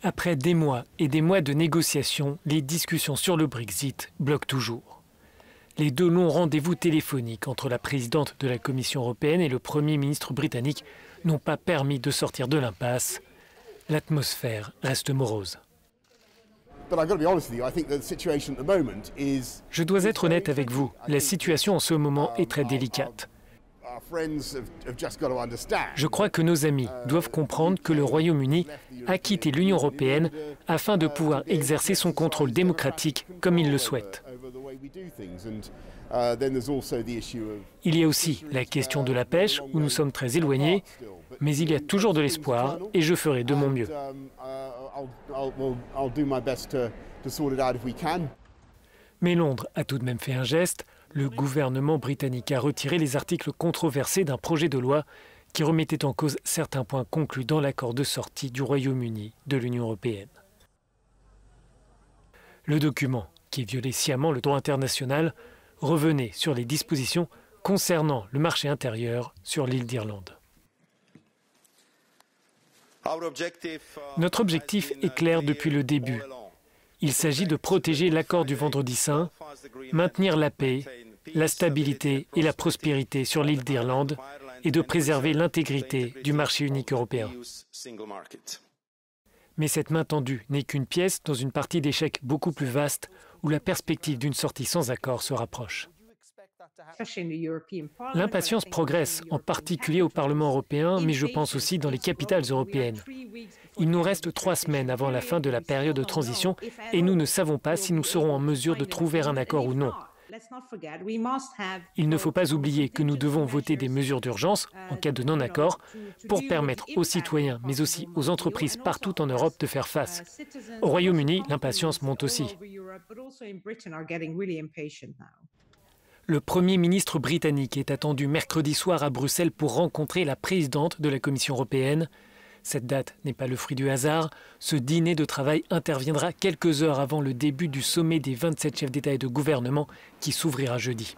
Après des mois et des mois de négociations, les discussions sur le Brexit bloquent toujours. Les deux longs rendez-vous téléphoniques entre la présidente de la Commission européenne et le Premier ministre britannique n'ont pas permis de sortir de l'impasse. L'atmosphère reste morose. Je dois être honnête avec vous, la situation en ce moment est très délicate. Je crois que nos amis doivent comprendre que le Royaume-Uni a quitté l'Union européenne afin de pouvoir exercer son contrôle démocratique comme il le souhaite. Il y a aussi la question de la pêche, où nous sommes très éloignés, mais il y a toujours de l'espoir et je ferai de mon mieux. Mais Londres a tout de même fait un geste. Le gouvernement britannique a retiré les articles controversés d'un projet de loi qui remettait en cause certains points conclus dans l'accord de sortie du Royaume-Uni de l'Union européenne. Le document, qui violait sciemment le droit international, revenait sur les dispositions concernant le marché intérieur sur l'île d'Irlande. Notre objectif est clair depuis le début. Il s'agit de protéger l'accord du Vendredi saint, maintenir la paix, la stabilité et la prospérité sur l'île d'Irlande et de préserver l'intégrité du marché unique européen. Mais cette main tendue n'est qu'une pièce dans une partie d'échecs beaucoup plus vaste où la perspective d'une sortie sans accord se rapproche. L'impatience progresse, en particulier au Parlement européen, mais je pense aussi dans les capitales européennes. Il nous reste 3 semaines avant la fin de la période de transition et nous ne savons pas si nous serons en mesure de trouver un accord ou non. Il ne faut pas oublier que nous devons voter des mesures d'urgence, en cas de non-accord, pour permettre aux citoyens, mais aussi aux entreprises partout en Europe de faire face. Au Royaume-Uni, l'impatience monte aussi. Le Premier ministre britannique est attendu mercredi soir à Bruxelles pour rencontrer la présidente de la Commission européenne. Cette date n'est pas le fruit du hasard. Ce dîner de travail interviendra quelques heures avant le début du sommet des 27 chefs d'État et de gouvernement qui s'ouvrira jeudi.